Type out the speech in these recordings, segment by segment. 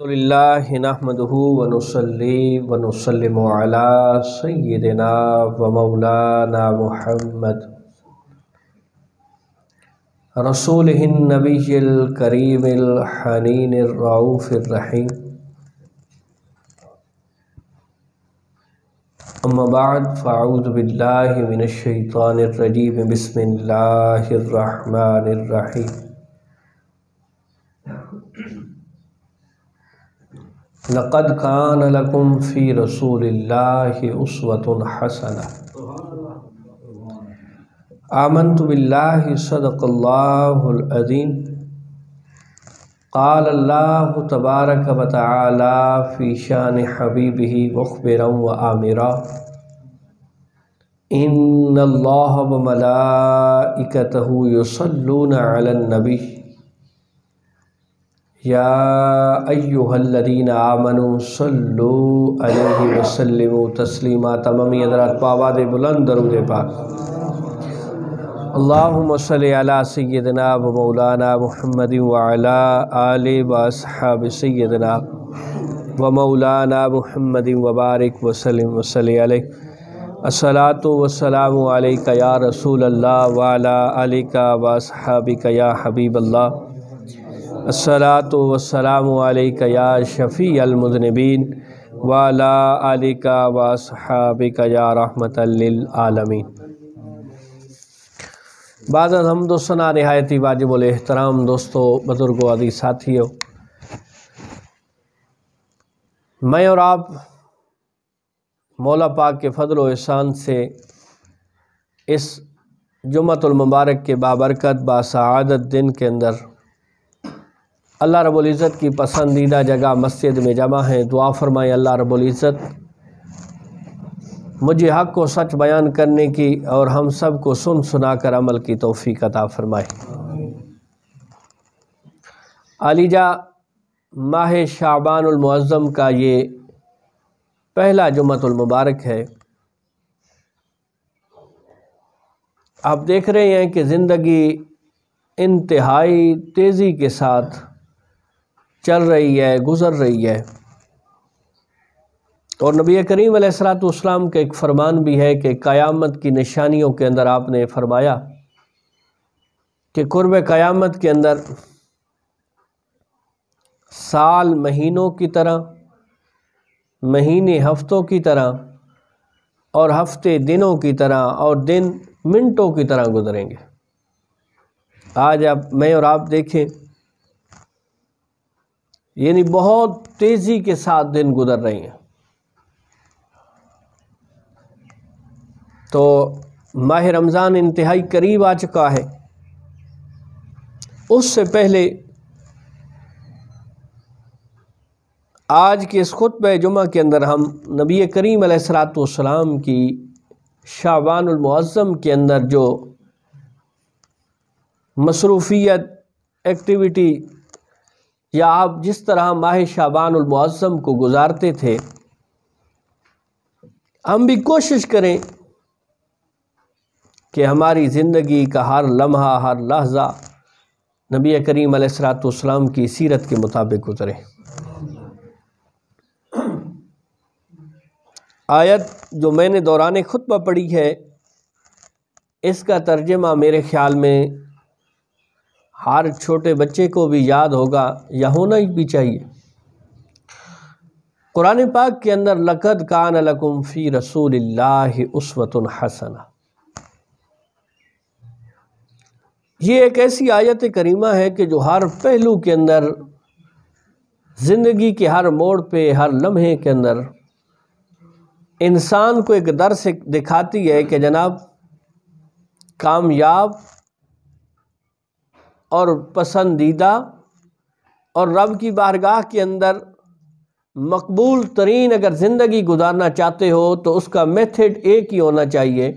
अल्हम्दुलिल्लाहि नहमदुहु व नुसल्ली व नुसल्लिमु अला सय्यिदिना व मौलाना मुहम्मद रसूलिहिन नबिय्यिल करीमिल हनीनिर रऊफिर रहीम। अम्मा बाद फ़अऊज़ु बिल्लाहि मिनश शैतानिर रजीम। बिस्मिल्लाहिर रहमानिर रहीम। लक़द कान लकुम फ़ी रसूलिल्लाहि उस्वतुन हसना। आमन्तु बिल्लाहि सदक़ल्लाहुल अज़ीम। क़ाल अल्लाहु तबारक व तआला फ़ी शानि हबीबिही मुख़बिरन व आमिरा। इन्नल्लाह व मलाइकतहु युसल्लूना अलन नबी या अय्युहल्लज़ीना आमनू सल्लू अलैहि वसल्लिमू तस्लीमा। तमामी हज़रात को आवाज़ बुलंद दरूद पाक। अल्लाहुम्मा सल्लि अला सय्यिदिना व मौलाना मुहम्मद व अला आलि व अस्हाबि सय्यिदिना व मौलाना मुहम्मद व बारिक व सल्लिम व सल्लि अलैहि। अस्सलातु वस्सलामु अलैका या रसूल अल्लाह व अला आलिका व अस्हाबिका या हबीब अल्लाह। अस्सलातु वस्सलामु अलैका या शफ़ी अल मुज़निबीन व अला आलिका व अस्हाबिका या रहमतल लिल आलमीन। बाद हम्दो सना निहायती वाजिबुल एहतराम दोस्तों, बुज़ुर्गों, अज़ीज़ साथियों, मैं और आप मौला पाक के फ़ज़ल व एहसान से इस जुम्मतुल मुबारक के बाबरकत बासआदत दिन के अंदर अल्लाह रब्बुल इज़्ज़त की पसंदीदा जगह मस्जिद में जमा है। दुआ फरमाएं अल्लाह रब्बुल इज़्ज़त मुझे हक़ को सच बयान करने की और हम सब को सुन सुना कर अमल की तौफ़ीक़ अता फ़रमाए। आलिजा माह शाबानुल मुअज़्ज़म का ये पहला जुम्मतुल मुबारक है। आप देख रहे हैं कि ज़िंदगी इंतहाई तेज़ी के साथ चल रही है, गुज़र रही है। और नबी करीम अलैहिस्सलातु वस्सलाम का एक फ़रमान भी है कि क़यामत की निशानियों के अंदर आपने फ़रमाया कि क़ुर्ब क़यामत के अंदर साल महीनों की तरह, महीने हफ्तों की तरह और हफ्ते दिनों की तरह और दिन मिनटों की तरह गुजरेंगे। आज आप मैं और आप देखें, यानी बहुत तेज़ी के साथ दिन गुजर रहे हैं। तो माह रमज़ान इंतहाई करीब आ चुका है। उससे पहले आज के इस खुतबे जुमा के अंदर हम नबी करीम अलैहिस्सलातु वस्सलाम की शाबानुल मुअज़्ज़म के अंदर जो मसरूफ़ियत, एक्टिविटी, या आप जिस तरह माह शाबानुल मुअज़्ज़म को गुजारते थे, हम भी कोशिश करें कि हमारी ज़िंदगी का हर लम्हा, हर लहज़ा नबी करीम अलैहिस्सलातु वस्सलाम की सीरत के मुताबिक गुज़रे। आयत जो मैंने दौरान खुतबा पढ़ी है, इसका तर्जुमा मेरे ख़्याल में हर छोटे बच्चे को भी याद होगा या होना ही भी चाहिए। कुरान पाक के अंदर लक़द कान लकुम फ़ी रसूलिल्लाहि उस्वतुन हसना, ये एक ऐसी आयत करीमा है कि जो हर पहलू के अंदर, ज़िंदगी के हर मोड़ पे, हर लम्हे के अंदर इंसान को एक दर्स दिखाती है कि जनाब कामयाब और पसंदीदा और रब की बारगाह के अंदर मकबूल तरीन अगर ज़िंदगी गुजारना चाहते हो तो उसका मेथड एक ही होना चाहिए,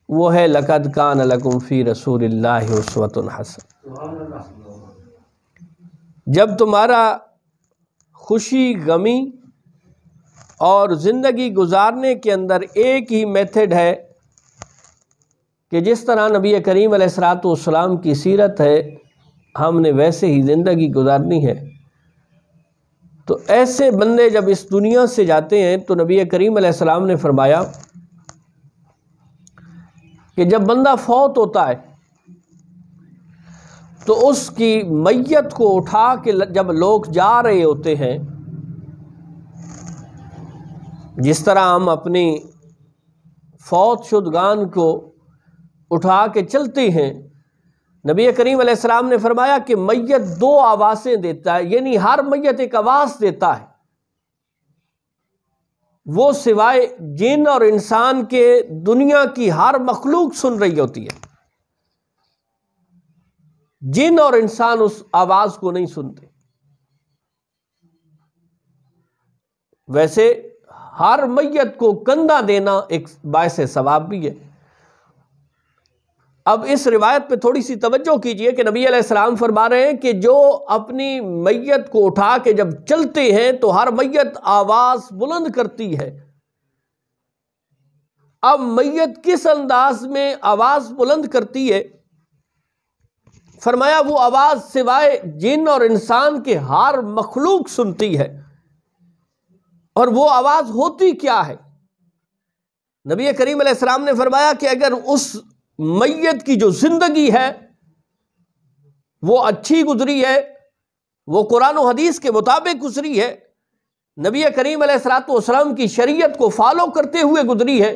वो है लक़द कान लकुम फ़ी रसूलिल्लाहि उस्वतुन हसना। जब तुम्हारा खुशी, गमी और ज़िंदगी गुजारने के अंदर एक ही मेथड है कि जिस तरह नबी करीम अलैहिस्सलातु वस्सलाम की सीरत है, हमने वैसे ही ज़िंदगी गुजारनी है। तो ऐसे बंदे जब इस दुनिया से जाते हैं तो नबी करीम अलैहिस्सलाम ने फरमाया कि जब बंदा फौत होता है तो उसकी मैयत को उठा के जब लोग जा रहे होते हैं, जिस तरह हम अपनी फौत शुदगान को उठा के चलते हैं, नबी करीम अलैहिस्सलाम ने फरमाया कि मैयत दो आवाज़ें देता है, यानी हर मैयत एक आवाज़ देता है। वो सिवाय जिन और इंसान के दुनिया की हर मखलूक सुन रही होती है, जिन और इंसान उस आवाज़ को नहीं सुनते। वैसे हर मैयत को कंधा देना एक बायसे सवाब भी है। अब इस रिवायत पे थोड़ी सी तवज्जो कीजिए कि नबी अलैहिस्सलाम फरमा रहे हैं कि जो अपनी मैयत को उठा के जब चलते हैं तो हर मैयत आवाज बुलंद करती है। अब मैयत किस अंदाज में आवाज बुलंद करती है? फरमाया वो आवाज सिवाय जिन और इंसान के हर मखलूक सुनती है। और वो आवाज होती क्या है? नबी करीम अलैहिस्सलाम ने फरमाया कि अगर उस मैयत की जो जिंदगी है वो अच्छी गुजरी है, वो कुरान और हदीस के मुताबिक गुजरी है, नबी करीम अलैहिस्सलाम की शरीयत को फॉलो करते हुए गुजरी है,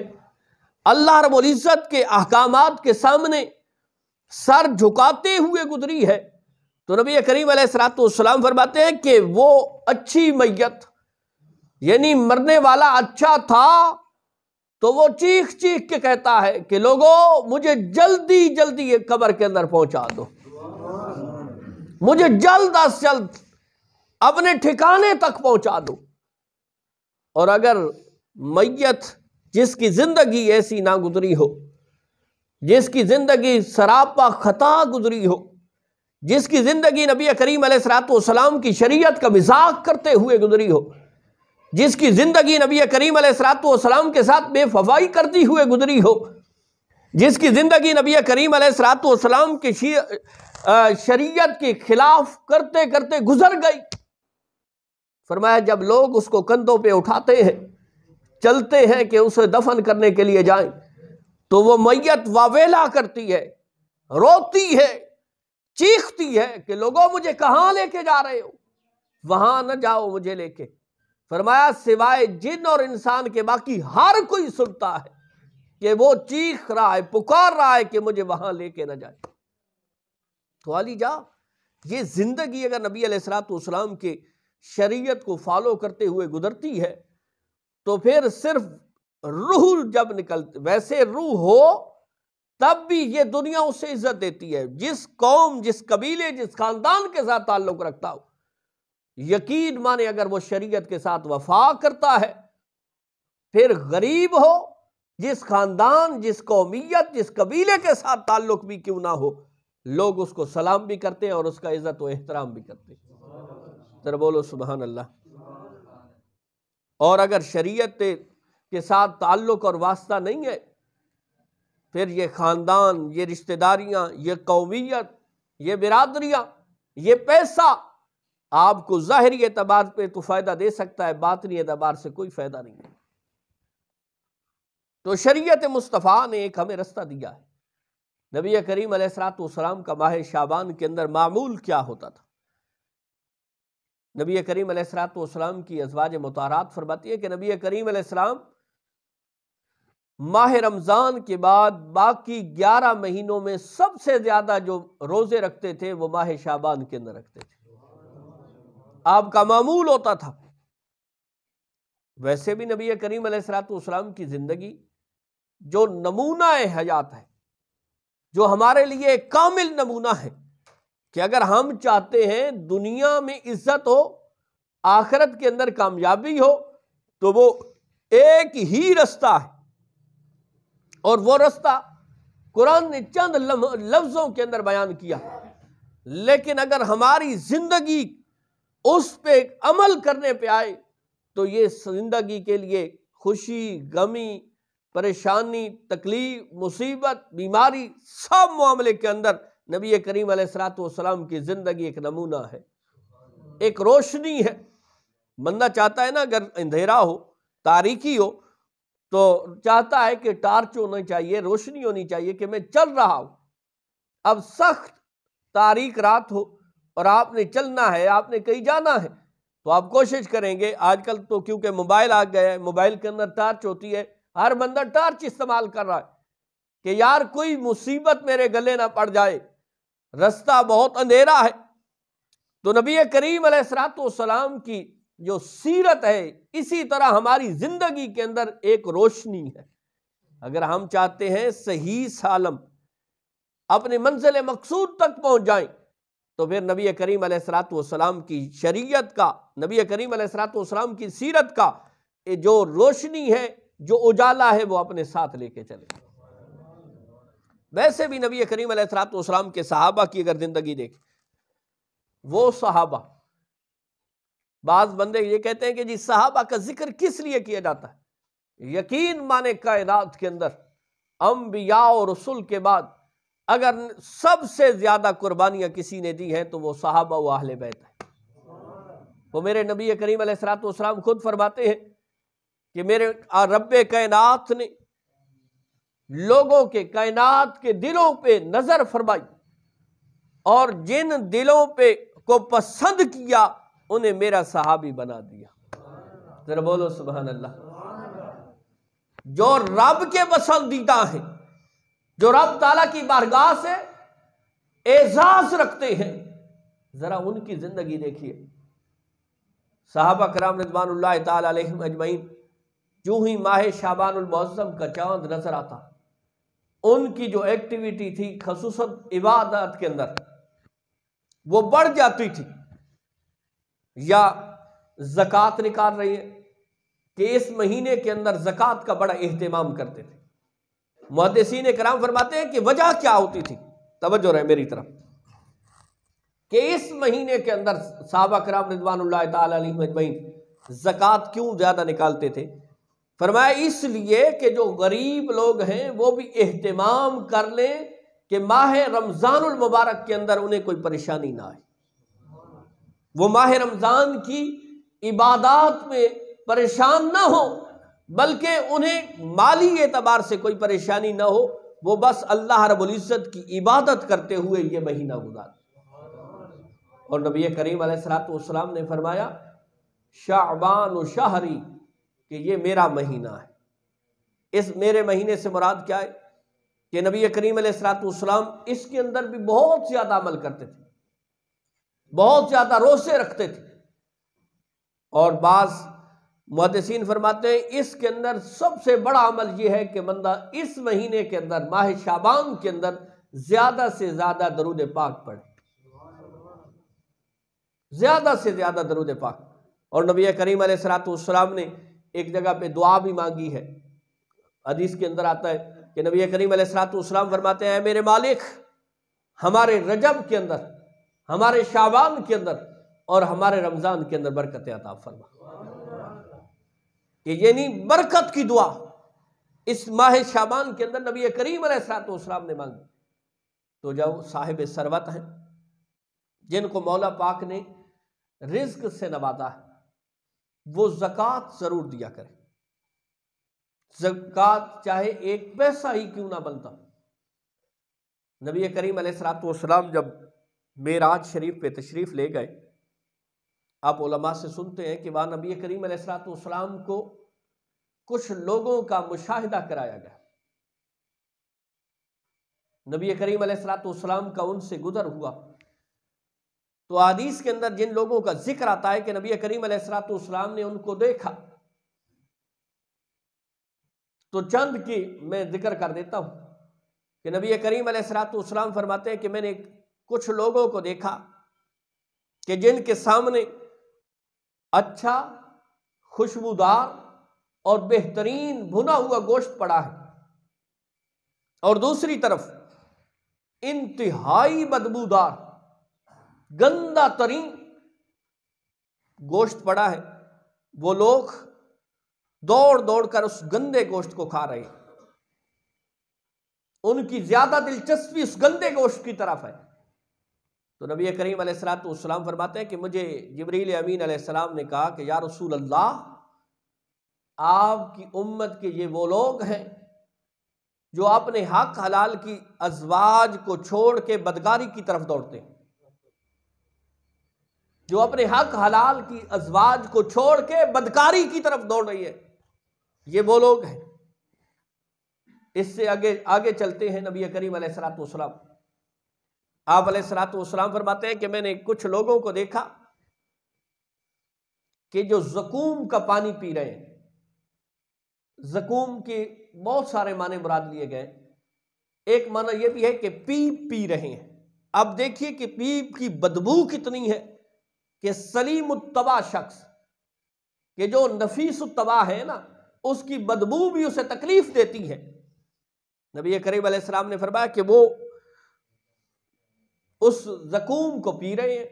अल्लाह रब्बुल इज्जत के अहकामात के सामने सर झुकाते हुए गुजरी है, तो नबी करीम अलैहिस्सलाम फरमाते हैं कि वो अच्छी मैयत, यानी मरने वाला अच्छा था तो वो चीख चीख के कहता है कि लोगों मुझे जल्दी जल्दी ये कब्र के अंदर पहुंचा दो, मुझे जल्द अज जल्द अपने ठिकाने तक पहुंचा दो। और अगर मैयत जिसकी जिंदगी ऐसी ना गुजरी हो, जिसकी जिंदगी सरापा खता गुजरी हो, जिसकी जिंदगी नबी करीम अलैहिस्सलाम की शरीयत का मजाक करते हुए गुजरी हो, जिसकी जिंदगी नबी करीम अलैहिस्सलाम के साथ बेवफाई करती हुए गुजरी हो, जिसकी जिंदगी नबी करीम अलैहिस्सलाम की शरीयत के खिलाफ करते करते गुजर गई, फरमाया जब लोग उसको कंधों पे उठाते हैं, चलते हैं कि उसे दफन करने के लिए जाएं, तो वो मैयत वावेला करती है, रोती है, चीखती है कि लोगों मुझे कहां लेके जा रहे हो, वहां न जाओ मुझे लेके। फरमाया सिवाय जिन और इंसान के बाकी हर कोई सुनता है कि वो चीख रहा है, पुकार रहा है कि मुझे वहां लेके न जाए। तो अली जा, ये जिंदगी अगर नबी अलैहिस्सलाम के शरीयत को फॉलो करते हुए गुजरती है तो फिर सिर्फ रूह जब निकलती, वैसे रूह हो तब भी ये दुनिया उसे इज्जत देती है। जिस कौम, जिस कबीले, जिस खानदान के साथ ताल्लुक रखता हो, यकीन माने अगर वो शरीयत के साथ वफा करता है, फिर गरीब हो, जिस खानदान, जिस कौमियत, जिस कबीले के साथ ताल्लुक भी क्यों ना हो, लोग उसको सलाम भी करते हैं और उसका इज्जत व एहतराम भी करते हैं। जरा बोलो सुभान अल्लाह। और अगर शरीयत के साथ ताल्लुक और वास्ता नहीं है, फिर ये खानदान, ये रिश्तेदारियां, ये कौमियत, ये बिरादरियां, ये पैसा आपको ज़ाहिरी एतबार पे तो फायदा दे सकता है, बातनी एतबार से कोई फायदा नहीं है। तो शरीयत मुस्तफ़ा ने एक हमें रास्ता दिया है। नबी करीम अलैहिस्सलाम का माह शाबान के अंदर मामूल क्या होता था? नबी करीम अलैहिस्सलाम की अज़वाज मुताहरात फरमाती है कि नबी करीम अलैहिस्सलाम माह रमज़ान के बाद बाकी 11 महीनों में सबसे ज़्यादा जो रोज़े रखते थे वो माह शाबान के अंदर रखते थे, आपका मामूल होता था। वैसे भी नबी करीम अलैहिस्सलाम की ज़िंदगी जो नमूना हयात है, जो हमारे लिए कामिल नमूना है कि अगर हम चाहते हैं दुनिया में इज्जत हो, आखिरत के अंदर कामयाबी हो, तो वो एक ही रास्ता है। और वो रास्ता कुरान ने चंद लफ्जों के अंदर बयान किया, लेकिन अगर हमारी जिंदगी उस पे अमल करने पे आए तो ये जिंदगी के लिए खुशी, गमी, परेशानी, तकलीफ, मुसीबत, बीमारी, सब मामले के अंदर नबी करीम अलैहिस्सलाम की जिंदगी एक नमूना है, एक रोशनी है। बंदा चाहता है ना, अगर अंधेरा हो, तारीकी हो, तो चाहता है कि टार्च होनी चाहिए, रोशनी होनी चाहिए कि मैं चल रहा हूं। अब सख्त तारीक रात हो और आपने चलना है, आपने कहीं जाना है, तो आप कोशिश करेंगे। आजकल तो क्योंकि मोबाइल आ गया है, मोबाइल के अंदर टार्च होती है, हर बंदा टार्च इस्तेमाल कर रहा है कि यार कोई मुसीबत मेरे गले ना पड़ जाए, रास्ता बहुत अंधेरा है। तो नबी करीम अलैहिस्सलाम की जो सीरत है, इसी तरह हमारी जिंदगी के अंदर एक रोशनी है। अगर हम चाहते हैं सही सालम अपने मंजिल मकसूद तक पहुंच जाएं, तो फिर नबी करीम अलैहिस्सलाम की शरीयत का, नबी करीम अलैहिस्सलाम की सीरत का जो रोशनी है, जो उजाला है, वो अपने साथ लेके चले। वैसे भी नबी करीम अलैहिस्सलाम के सहाबा की अगर जिंदगी देखें, वो सहाबा, बाज बंदे ये कहते हैं कि जी सहाबा का जिक्र किस लिए किया जाता है। यकीन माने कायनात के अंदर अंबिया और रसूल के बाद अगर सबसे ज्यादा कुर्बानियां किसी ने दी हैं तो वो सहाबा व अहले बैत है। वो मेरे नबी करीम अलैहिस्सलाम खुद फरमाते हैं कि मेरे रब्बे कायनात ने लोगों के, कायनात के दिलों पे नजर फरमाई और जिन दिलों पे को पसंद किया उन्हें मेरा सहाबी बना दिया। जरा बोलो सुभान अल्लाह। जो रब के पसंदीदा हैं, जो रब ताला की बारगाह से एजाज रखते हैं, जरा उनकी जिंदगी देखिए। सहाबा कराम रिज़वानुल्लाह ताला अलैहिम अजमईन, जो ही माह शाबानुल मुअज़्ज़म का चांद नजर आता, उनकी जो एक्टिविटी थी खसूसन इबादत के अंदर, वो बढ़ जाती थी। या ज़कात निकाल रही है कि इस महीने के अंदर ज़कात का बड़ा एहतमाम करते थे। मुहद्दिसीन कराम फरमाते हैं कि वजह क्या होती थी, तवज्जो रहे मेरी तरफ, कि इस महीने के अंदर सहाबा कराम रिज़वानुल्लाह ताला अलैहिम अजमईन ज़कात क्यों ज्यादा निकालते थे। फरमाया इसलिए कि जो गरीब लोग हैं वो भी एहतमाम कर लें कि माह रमजानुल मुबारक के अंदर उन्हें कोई परेशानी ना आए, वो माह रमजान की इबादत में परेशान ना हो, बल्कि उन्हें माली एतबार से कोई परेशानी ना हो, वो बस अल्लाह रब्बुल इज्जत की इबादत करते हुए ये महीना गुजार। और नबी करीम अलैहिस्सलाम ने फरमाया शाबान शहरी, कि ये मेरा महीना है। इस मेरे महीने से मुराद क्या है कि नबी करीम अलैहिस्सलाम इसके अंदर भी बहुत ज्यादा अमल करते थे, बहुत ज्यादा रोज़े रखते थे। और बाज मुहद्दिसीन फरमाते हैं इसके अंदर सबसे बड़ा अमल यह है कि बंदा इस महीने के अंदर, माह शाबान के अंदर, ज्यादा से ज्यादा दरूद पाक पढ़े, ज्यादा से ज्यादा दरूद पाक। और नबी करीम अलैहिस्सलाम ने एक जगह पे दुआ भी मांगी है। हदीस के अंदर आता है कि नबी करीम अलैहिस्सलाम फरमाते हैं मेरे मालिक, हमारे रजब के अंदर, हमारे शाबान के अंदर और हमारे रमजान के अंदर बरकत अता फरमा। यानी बरकत की दुआ इस माह शाबान के अंदर नबी करीम अलैहिस्सलाम ने मांगी। तो जब साहिब सरवत हैं, जिनको मौला पाक ने रिज्क से नवाजा है, वो ज़कात जरूर दिया करें। ज़कात चाहे एक पैसा ही क्यों ना बनता। नबी करीम अलैहिस्सलाम जब मेराज शरीफ पे तशरीफ ले गए, आप उलमा से सुनते हैं कि वहां नबी करीम अलैहिस्सलाम को कुछ लोगों का मुशाहिदा कराया गया। नबी करीम अलैहिस्सलाम का उनसे गुजर हुआ, तो हदीस के अंदर जिन लोगों का जिक्र आता है कि नबी करीम अलैहिस्सलाम ने उनको देखा, तो चंद की मैं जिक्र कर देता हूं कि नबी करीम अलैहिस्सलाम फरमाते हैं कि मैंने कुछ लोगों को देखा कि जिनके सामने अच्छा, खुशबूदार और बेहतरीन भुना हुआ गोश्त पड़ा है, और दूसरी तरफ इंतहाई बदबूदार गंदा तरीन गोश्त पड़ा है। वो लोग दौड़ दौड़ कर उस गंदे गोश्त को खा रहे हैं, उनकी ज्यादा दिलचस्पी उस गंदे गोश्त की तरफ है। तो नबी करीम अलैहिस्सलाम फरमाते हैं कि मुझे जिब्रील अमीन अलैहिस्सलाम ने कहा कि या रसूल अल्लाह, आपकी उम्मत के ये वो लोग हैं जो अपने हक हलाल की अज़वाज को छोड़ के बदकारी की तरफ दौड़ते हैं, जो अपने हक हलाल की अज़वाज को छोड़ के बदकारी की तरफ दौड़ रही है, ये वो लोग हैं। इससे आगे आगे चलते हैं। नबी करीम अलैहिस्सलाम आप अलैहिस्सलाम फरमाते हैं कि मैंने कुछ लोगों को देखा कि जो ज़कूम का पानी पी रहे हैं। ज़कूम के बहुत सारे माने मुराद लिए गए। एक माना यह भी है कि पीप पी रहे हैं। अब देखिए कि पीप की बदबू कितनी है कि सलीम उत्तबा शख्स कि जो नफीस उत्तबा है ना, उसकी बदबू भी उसे तकलीफ देती है। नबी करीम अलैहिस्सलाम ने फरमाया कि वो उस ज़कूम को पी रहे हैं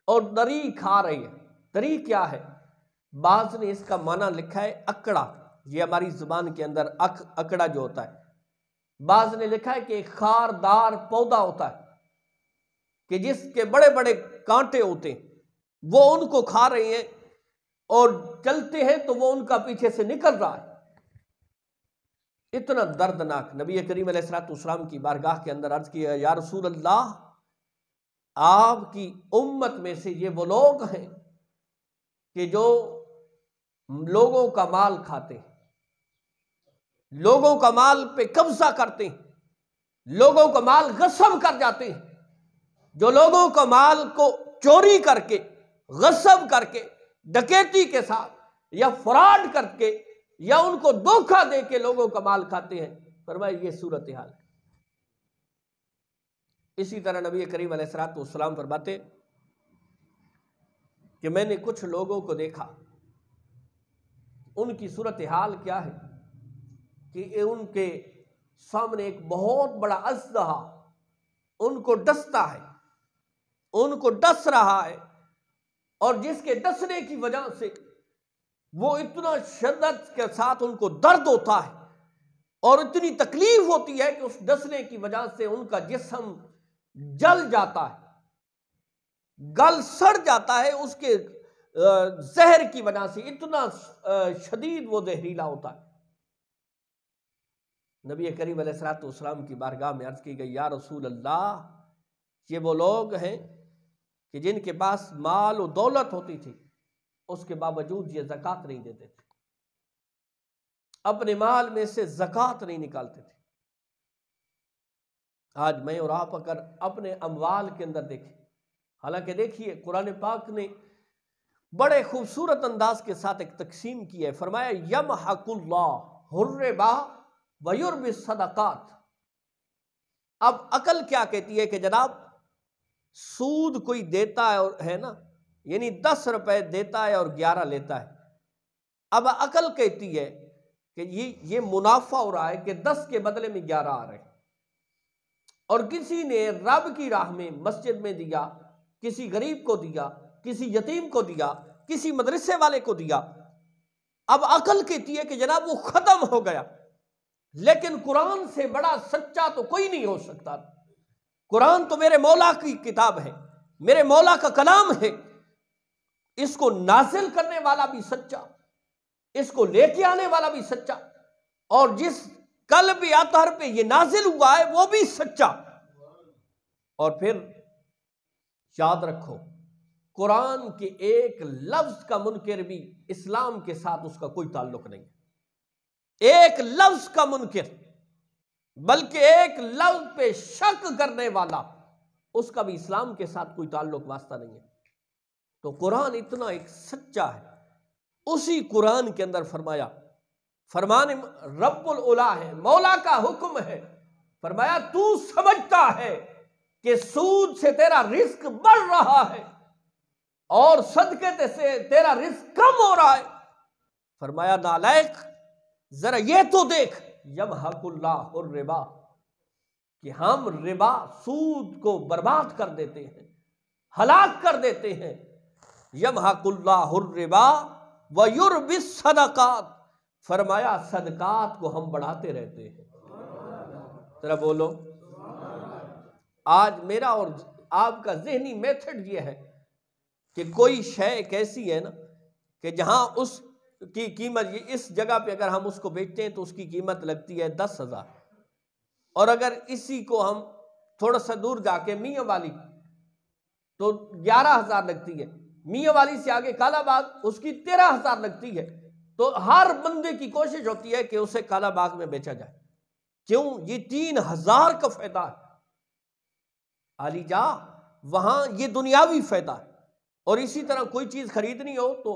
और दरी खा रहे हैं। दरी क्या है? बाज़ ने इसका माना लिखा है अकड़ा। ये हमारी जुबान के अंदर अकड़ा जो होता है। बाज़ ने लिखा है कि एक खारदार पौधा होता है कि जिसके बड़े बड़े कांटे होते हैं, वो उनको खा रहे हैं और चलते हैं तो वो उनका पीछे से निकल रहा है। इतना दर्दनाक। नबी करीम अलैहिस्सलाम की बारगाह के अंदर अर्ज किया, या रसूल अल्लाह, आपकी उम्मत में से ये वो लोग हैं कि जो लोगों का माल खाते हैं, लोगों का माल पे कब्जा करते हैं, लोगों का माल गस्ब कर जाते हैं, जो लोगों का माल को चोरी करके, गस्ब करके, डकैती के साथ या फ्रॉड करके या उनको धोखा दे के लोगों का माल खाते हैं। फरमाया ये सूरत हाल है। इसी तरह नबी करीम अलैहिस्सलाम फरमाते कि मैंने कुछ लोगों को देखा, उनकी सूरत हाल क्या है कि उनके सामने एक बहुत बड़ा अज़दहा उनको डसता है, उनको डस रहा है, और जिसके डसने की वजह से वो इतना शिद्दत के साथ उनको दर्द होता है और इतनी तकलीफ होती है कि उस डसने की वजह से उनका जिस्म जल जाता है, गल सड़ जाता है। उसके जहर की वजह से इतना शदीद वो जहरीला होता है। नबी करीम अलैहिस्सलाम की बारगाह में अर्ज की गई, या रसूल अल्लाह, ये वो लोग हैं कि जिनके पास माल और दौलत होती थी, उसके बावजूद ये ज़कात नहीं देते थे, अपने माल में से ज़कात नहीं निकालते थे। आज मैं और आप अगर अपने अमवाल के अंदर देखें, हालांकि देखिए कुरान पाक ने बड़े खूबसूरत अंदाज के साथ एक तकसीम की है। फरमाया यमहकुल्लाहु रिबा व युर्बि सदकात। अब अकल क्या कहती है कि जनाब सूद कोई देता है और है ना, यानी 10 रुपए देता है और 11 लेता है। अब अकल कहती है कि ये मुनाफा हो रहा है कि 10 के बदले में 11 आ रहे हैं, और किसी ने रब की राह में मस्जिद में दिया, किसी गरीब को दिया, किसी यतीम को दिया, किसी मदरसे वाले को दिया। अब अकल कहती है कि जनाब वो खत्म हो गया। लेकिन कुरान से बड़ा सच्चा तो कोई नहीं हो सकता। कुरान तो मेरे मौला की किताब है, मेरे मौला का कलाम है। इसको नाजिल करने वाला भी सच्चा, इसको लेके आने वाला भी सच्चा, और जिस कल्ब अतहर पे ये नाजिल हुआ है वो भी सच्चा। और फिर याद रखो, कुरान के एक लफ्ज का मुनकिर भी इस्लाम के साथ उसका कोई ताल्लुक नहीं है। एक लफ्ज का मुनकिर, बल्कि एक लफ्ज पे शक करने वाला, उसका भी इस्लाम के साथ कोई ताल्लुक वास्ता नहीं है। तो कुरान इतना एक सच्चा है। उसी कुरान के अंदर फरमान रब्बुल उला है, मौला का हुक्म है। फरमाया तू समझता है कि सूद से तेरा रिस्क बढ़ रहा है और सदके से तेरा रिस्क कम हो रहा है। फरमाया नालायक, जरा ये तो देख, यमहकुल्लाहु रिबा, कि हम रिबा सूद को बर्बाद कर देते हैं, हलाक कर देते हैं। यमहकुल्लाहु रिबा व युर्बि सदकात, फरमाया सदकात को हम बढ़ाते रहते हैं। जरा बोलो, आज मेरा और आपका जहनी मेथड ये है कि कोई शय एक ऐसी है ना कि जहां उसकी कीमत, इस जगह पे अगर हम उसको बेचते हैं तो उसकी कीमत लगती है 10,000, और अगर इसी को हम थोड़ा सा दूर जाके मियाँ वाली तो 11,000 लगती है, मियाँ वाली से आगे काला बाग उसकी 13,000 लगती है। तो हर बंदे की कोशिश होती है कि उसे काला बाग में बेचा जाए। क्यों? ये 3,000 का फायदा है आली जा, वहां ये दुनियावी फायदा है। और इसी तरह कोई चीज खरीदनी हो तो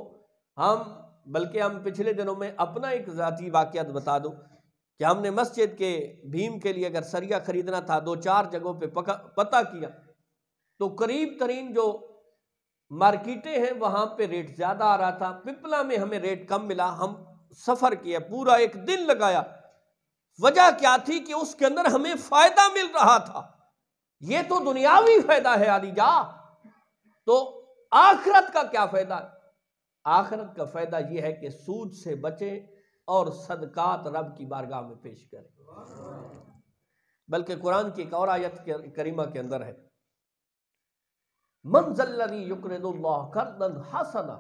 बल्कि हम पिछले दिनों में अपना एक जाती वाकयात बता दूं कि हमने मस्जिद के भीम के लिए अगर सरिया खरीदना था, 2-4 जगहों पे पता किया तो करीब तरीन जो मार्केटें हैं वहां पे रेट ज्यादा आ रहा था, पिपला में हमें रेट कम मिला। हम सफर किया, पूरा एक दिन लगाया। वजह क्या थी कि उसके अंदर हमें फायदा मिल रहा था। ये तो दुनियावी फायदा है आलिजा, तो आखिरत का क्या फायदा है? आखिरत का फायदा यह है कि सूद से बचे और सदकात रब की बारगाह में पेश करें। बल्कि कुरान की एक और आयत करीमा के अंदर है, मन ज़ल्लज़ी युक़रिदुल्लाह क़र्ज़न हसना,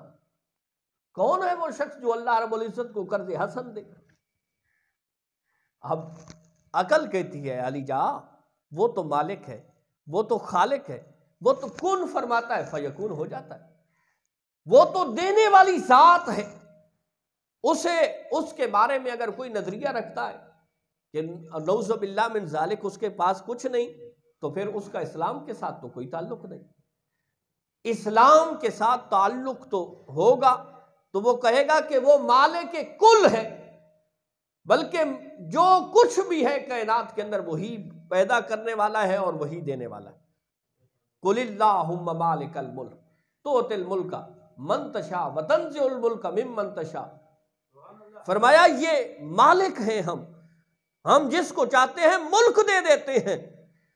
कौन है वो शख्स जो अल्लाह रब्बुल इज़्ज़त को कर्ज हसन दे। अब अकल कहती है अलीजा, वो तो मालिक है, वो तो खालिक है, वो तो कुन फरमाता है फयकुन हो जाता है, वो तो देने वाली जात है। उसे उसके बारे में अगर कोई नजरिया रखता है कि नऊज़ु बिल्लाह मिन ज़ालिक उसके पास कुछ नहीं, तो फिर उसका इस्लाम के साथ तो कोई ताल्लुक नहीं। इस्लाम के साथ ताल्लुक तो होगा तो वो कहेगा कि वो मालिक के कुल है, बल्कि जो कुछ भी है कायनात के अंदर वही पैदा करने वाला है और वही देने वाला है। कुलिल्लाहुम्मा मालिकल मुल्क तुतिल मुल्का मन तशा व तंज़िउल मुल्का मिम्मन तशा। फरमाया ये मालिक हैं हम जिसको चाहते हैं मुल्क दे देते हैं,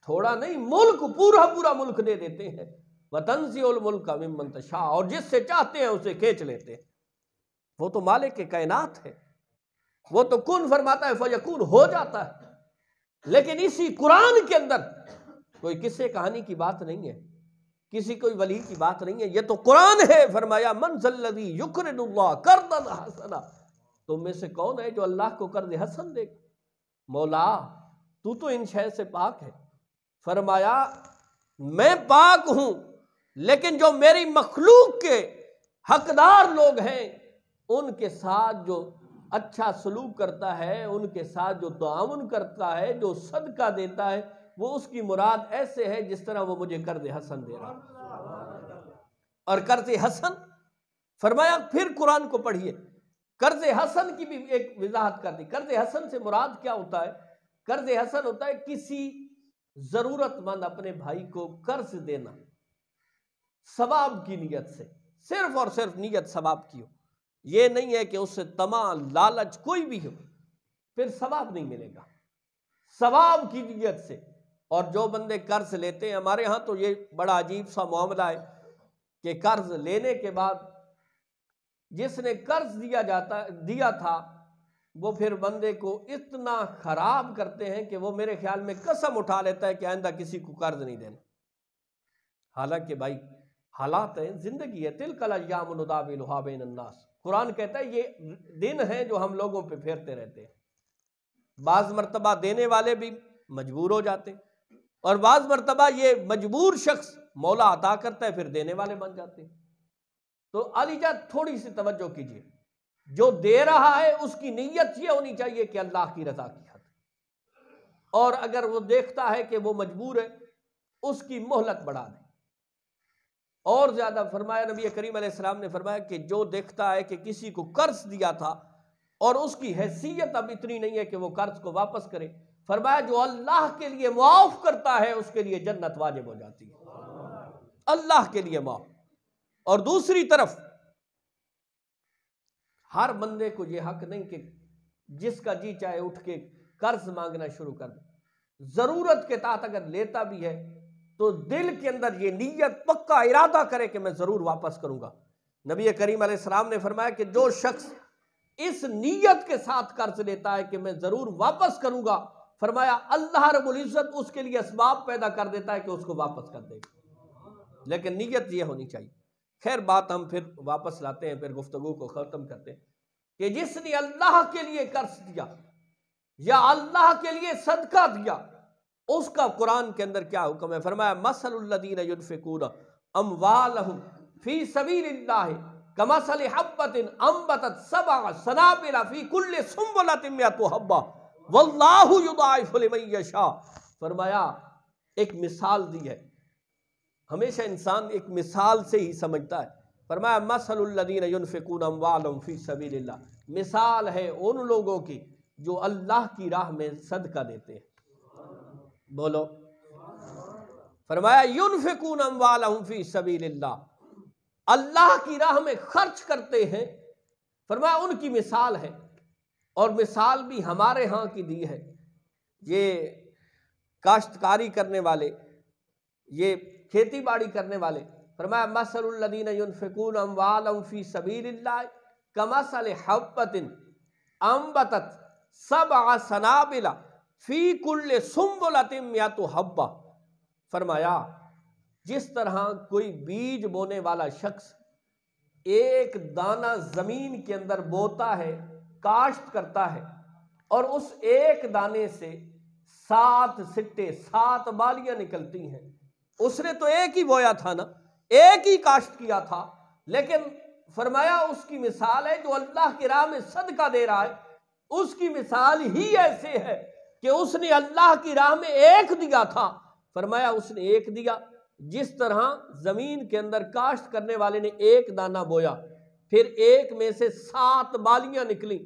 थोड़ा नहीं, मुल्क पूरा पूरा मुल्क दे देते हैं। व तंज़िउल मुल्का मिम्मन तशा, और जिससे चाहते हैं उसे खींच लेते हैं। वो तो मालिक के कायनात है, वो तो कुन फरमाता है फयकुन हो जाता है। लेकिन इसी कुरान के अंदर कोई किस्से कहानी की बात नहीं है, किसी कोई वली की बात नहीं है, ये तो कुरान है। फरमाया मन ज़ल्लज़ी युक़रिदुल्लाह क़र्ज़न हसना, तुम में से कौन है जो अल्लाह को कर्ज हसन दे। मौला तू तो इन शय से पाक है। फरमाया मैं पाक हूं, लेकिन जो मेरी मखलूक के हकदार लोग हैं उनके साथ जो अच्छा सलूक करता है, उनके साथ जो ताउन करता है, जो सदका देता है, वो उसकी मुराद ऐसे है जिस तरह वो मुझे कर्ज हसन दे रहा। और कर्ज हसन फरमाया, फिर कुरान को पढ़िए, कर्ज हसन की भी एक वजाहत कर दी। कर्ज हसन से मुराद क्या होता है? कर्ज हसन होता है किसी जरूरतमंद अपने भाई को कर्ज देना सवाब की नीयत से, सिर्फ और सिर्फ नीयत सवाब की हो। ये नहीं है कि उससे तमा लालच कोई भी हो, फिर सवाब नहीं मिलेगा, सवाब की नीयत से। और जो बंदे कर्ज लेते हैं, हमारे यहाँ तो ये बड़ा अजीब सा मामला है कि कर्ज लेने के बाद जिसने कर्ज दिया था वो फिर बंदे को इतना खराब करते हैं कि वो मेरे ख्याल में कसम उठा लेता है कि आइंदा किसी को कर्ज नहीं देना। हालांकि भाई हालात है, जिंदगी है, तिलकल अय्यामु नुदाविलुहा बैनन्नास। कुरान कहता है ये दिन है जो हम लोगों पे फेरते रहते हैं। बाज मर्तबा देने वाले भी मजबूर हो जाते हैं, और बाज मर्तबा ये मजबूर शख्स मौला अता करता है, फिर देने वाले बन जाते हैं। तो अलीजा थोड़ी सी तवज्जो कीजिए, जो दे रहा है उसकी नीयत ये होनी चाहिए कि अल्लाह की रजा की खातिर, और अगर वो देखता है कि वो मजबूर है उसकी मोहलत बढ़ा दे और ज्यादा। फरमाया नबी करीम अलैहिस्सलाम ने फरमाया कि जो देखता है कि किसी को कर्ज दिया था और उसकी हैसियत अब इतनी नहीं है कि वो कर्ज को वापस करे, फरमाया जो अल्लाह के लिए मुआफ करता है उसके लिए जन्नत वाजिब हो जाती है, अल्लाह के लिए माफ। और दूसरी तरफ हर बंदे को यह हक नहीं कि जिसका जी चाहे उठ के कर्ज मांगना शुरू कर दे। जरूरत के तहत अगर लेता भी है तो दिल के अंदर ये नीयत पक्का इरादा करे कि मैं जरूर वापस करूंगा। नबी करीम अलैहिस्सलाम ने फरमाया कि जो शख्स इस नीयत के साथ कर्ज लेता है कि मैं जरूर वापस करूंगा, फरमाया अल्लाह रब्बुल इज्जत उसके लिए असबाब पैदा कर देता है कि उसको वापस कर देगा। लेकिन नीयत ये होनी चाहिए। खैर बात हम फिर वापस लाते हैं, फिर गुफ्तगू को ख़त्म करते हैं कि जिसने अल्लाह के लिए कर्ज दिया या अल्लाह के लिए सदका दिया, उसका कुरान के अंदर क्या हुक्म है? फरमाया मसलुल्लज़ीना युनफ़िक़ूना अम्वालहुम फ़ी सबीलिल्लाहि कमसलि हब्बतिन अंबतत सबअ सनाबिला फ़ी कुल्लि सुंबुलतिन मिअतु हब्बा वल्लाहु युदाइफ़ु लिमन यशा। फरमाया एक मिसाल दी है, हमेशा इंसान एक मिसाल से ही समझता है। फरमाया मसलुल्लज़ीना युनफ़िक़ूना अम्वालहुम फ़ी सबीलिल्लाह, मिसाल है उन लोगों की जो अल्लाह की राह में सदका देते हैं। बोलो। फरमाया युनफ़िक़ूना अम्वालहुम फ़ी सबीलिल्लाह, अल्लाह की राह में खर्च करते हैं। फरमाया उनकी मिसाल है, और मिसाल भी हमारे यहाँ की दी है। ये काश्तकारी करने वाले, ये खेती बाड़ी करने वाले, फरमाया मसलुल्लज़ीना युनफ़िक़ूना अम्वालहुम फ़ी सबीलिल्लाह कमसलि हब्बतिन अंबतत सबअ सनाबिला फ़ी कुल्लि सुंबुलतिन मिअतु हब्बा। फरमाया जिस तरह कोई बीज बोने वाला शख्स एक दाना जमीन के अंदर बोता है, काश्त करता है, और उस एक दाने से 7 सिट्टे 7 बालियां निकलती हैं। उसने तो एक ही बोया था ना, एक ही काश्त किया था, लेकिन फरमाया उसकी मिसाल है जो अल्लाह की राह में सदका दे रहा है, उसकी मिसाल ही ऐसे है कि उसने अल्लाह की राह में एक दिया था। फरमाया उसने एक दिया, जिस तरह जमीन के अंदर काश्त करने वाले ने एक दाना बोया, फिर एक में से 7 बालियां निकली,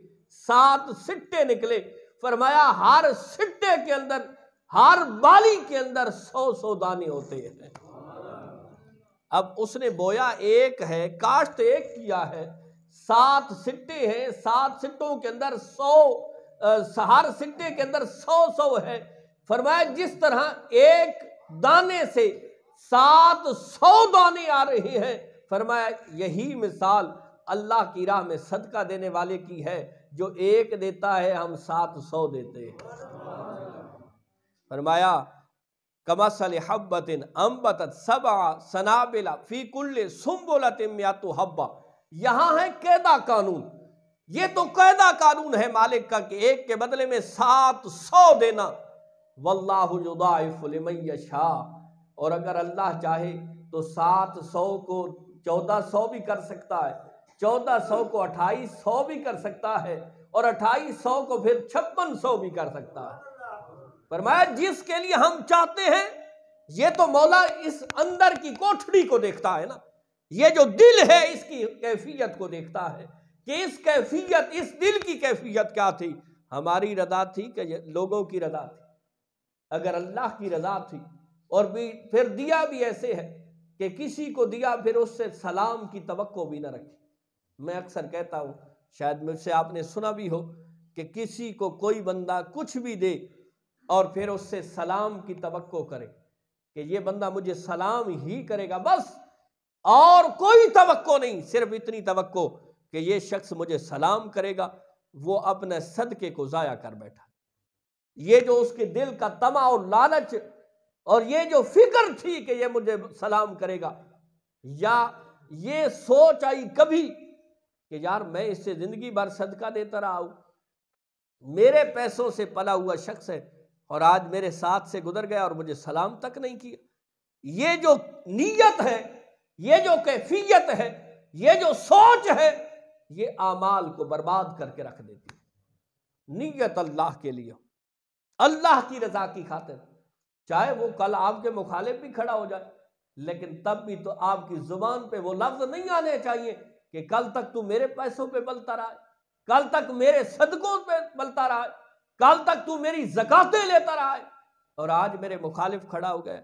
7 सिट्टे निकले। फरमाया हर सिट्टे के अंदर, हर बाली के अंदर 100-100 दाने होते हैं। अब उसने बोया एक है, काश्त एक किया है, 7 सिट्टे हैं, 7 सिट्टों के अंदर 100, हर सिट्टे के अंदर 100-100 है। फरमाया जिस तरह एक दाने से 700 दाने आ रहे हैं, फरमाया यही मिसाल अल्लाह की राह में सदका देने वाले की है, जो एक देता है हम 700 देते हैं। फरमाया कमसलि हब्बतिन अंबतत सबअ सनाबिला फ़ी कुल्लि सुंबुलतिन मिअतु हब्बा। यहाँ है कैदा कानून, ये तो कैदा कानून है मालिक का कि एक के बदले में 700 देना। वल्लाहु युदाइफ़ु लिमन यशा, और अगर अल्लाह चाहे तो 700 को 1400 भी कर सकता है, 1400 को 2800 भी कर सकता है, और 2800 को फिर 5600 भी कर सकता है। फरमाया जिसके लिए हम चाहते हैं, ये तो मौला इस अंदर की कोठड़ी को देखता है ना, ये जो दिल है इसकी कैफियत को देखता है कि इस कैफियत, इस दिल की कैफियत क्या थी। हमारी रजा थी कि लोगों की रजा थी? अगर अल्लाह की रजा थी, और भी फिर दिया भी ऐसे है कि किसी को दिया फिर उससे सलाम की तवक्को भी न रखी। मैं अक्सर कहता हूँ, शायद मुझसे आपने सुना भी हो कि किसी को कोई बंदा कुछ भी दे और फिर उससे सलाम की तवक्को करे कि ये बंदा मुझे सलाम ही करेगा बस, और कोई तवक्को नहीं, सिर्फ इतनी तवक्को कि ये शख्स मुझे सलाम करेगा। वो अपने सदके को ज़ाया कर बैठा। ये जो उसके दिल का तमा और लालच, और ये जो फिक्र थी कि ये मुझे सलाम करेगा, या ये सोच आई कभी कि यार मैं इससे जिंदगी भर सदका देता रहा हूं, मेरे पैसों से पला हुआ शख्स है, और आज मेरे साथ से गुजर गया और मुझे सलाम तक नहीं किया। ये जो नीयत है, ये जो कैफियत है, ये जो सोच है, ये आमाल को बर्बाद करके रख देती है। नीयत अल्लाह के लिए, अल्लाह की रजा की खातिर, चाहे वो कल आपके मुखालिफ भी खड़ा हो जाए, लेकिन तब भी तो आपकी जुबान पे वो लफ्ज नहीं आने चाहिए कि कल तक तू मेरे पैसों पे बलता रहा है, कल तक मेरे सदकों पे बलता रहा है, कल तक तू मेरी ज़कातें लेता रहा है, और आज मेरे मुखालिफ खड़ा हो गया।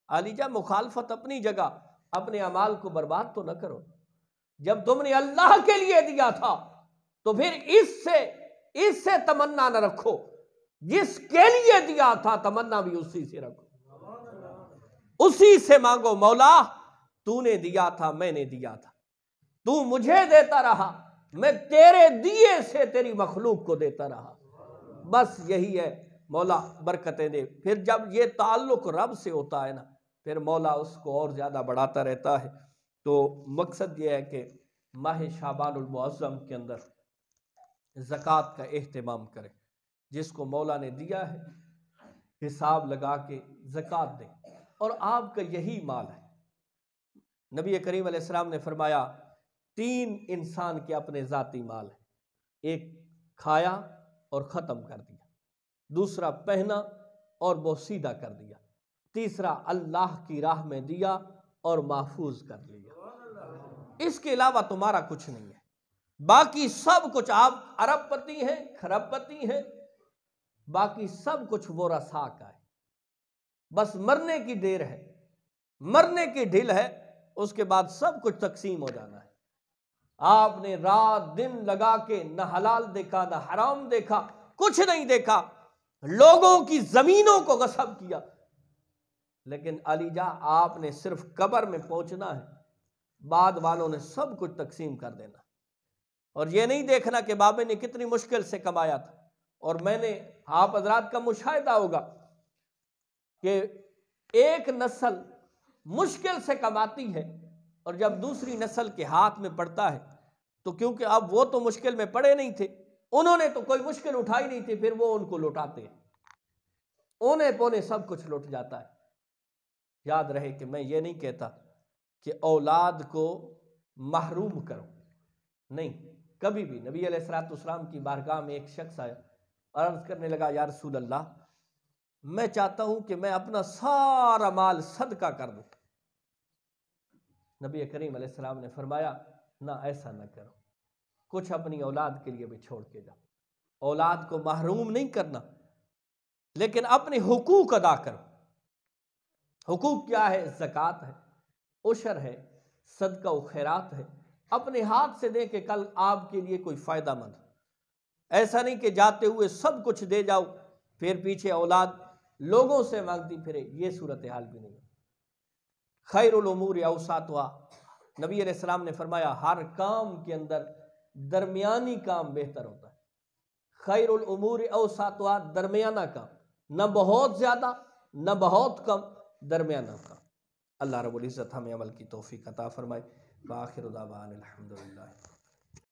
आलीजा मुखालफत अपनी जगह, अपने अमाल को बर्बाद तो न करो। जब तुमने अल्लाह के लिए दिया था तो फिर इससे तमन्ना न रखो, जिसके लिए दिया था तमन्ना भी उसी से रखो, उसी से मांगो। मौला तूने दिया था, मैंने दिया था, तू मुझे देता रहा, मैं तेरे दिए से तेरी मखलूक को देता रहा। बस यही है, मौला बरकतें दे। फिर जब ये ताल्लुक रब से होता है ना, फिर मौला उसको और ज़्यादा बढ़ाता रहता है। तो मकसद ये है कि माह शाबानुल मुअज़्ज़म के अंदर ज़कात का एहतमाम करें। जिसको मौला ने दिया है हिसाब लगा के ज़कात दें, और आपका यही माल है। नबी करीम अलैहिस्सलाम ने फरमाया 3 इंसान के अपने ज़ाती माल है, एक खाया और ख़त्म कर दिया, दूसरा पहना और बोसीदा कर दिया, तीसरा अल्लाह की राह में दिया और महफूज कर लिया। इसके अलावा तुम्हारा कुछ नहीं है। बाकी सब कुछ, आप अरबपति हैं, खरबपति हैं, बाकी सब कुछ वो रसा का है। बस मरने की देर है, मरने की ढिल है, उसके बाद सब कुछ तकसीम हो जाना है। आपने रात दिन लगा के न हलाल देखा न हराम देखा, कुछ नहीं देखा, लोगों की जमीनों को गस्ब किया, लेकिन अलीजा आपने सिर्फ कब्र में पहुंचना है, बाद वालों ने सब कुछ तकसीम कर देना। और ये नहीं देखना कि बाबे ने कितनी मुश्किल से कमाया था। और मैंने आप हजरात का मुशाहिदा होगा कि एक नस्ल मुश्किल से कमाती है, और जब दूसरी नस्ल के हाथ में पड़ता है तो क्योंकि अब वो तो मुश्किल में पड़े नहीं थे, उन्होंने तो कोई मुश्किल उठाई नहीं थी, फिर वो उनको लुटाते हैं, ओने पोने सब कुछ लुट जाता है। याद रहे कि मैं ये नहीं कहता कि औलाद को महरूम करो, नहीं, कभी भी। नबी अलैहिस्सलाम की बारगाह में एक शख्स आया, अर्ज करने लगा, या रसूल अल्लाह, मैं चाहता हूं कि मैं अपना सारा माल सदका कर दूं। नबी करीम अलैहिस्सलाम ने फरमाया, ना, ऐसा ना करो, कुछ अपनी औलाद के लिए भी छोड़ के जाओ। औलाद को महरूम नहीं करना, लेकिन अपने हुकूक अदा करो। हुकूक क्या है? ज़कात है, उशर है, सदका व खैरात है। अपने हाथ से दे के कल आपके लिए कोई फ़ायदा मंद। ऐसा नहीं कि जाते हुए सब कुछ दे जाओ, फिर पीछे औलाद लोगों से मांगती फिरे, ये सूरत हाल भी नहीं। खैरुल उमूर औसातुहा, नबी अलैहिस्सलाम ने फरमाया, हर काम के अंदर दरमियानी काम बेहतर होता है। खैरुल उमूर औसातुहा, दरमियाना काम, न बहुत ज़्यादा न बहुत कम, दरमियाना काम। अल्लाह रब्बुल इज़्ज़त हमें अमल की तौफीक अता फरमाए। बाखिर दावाना अल्हम्दुलिल्लाह।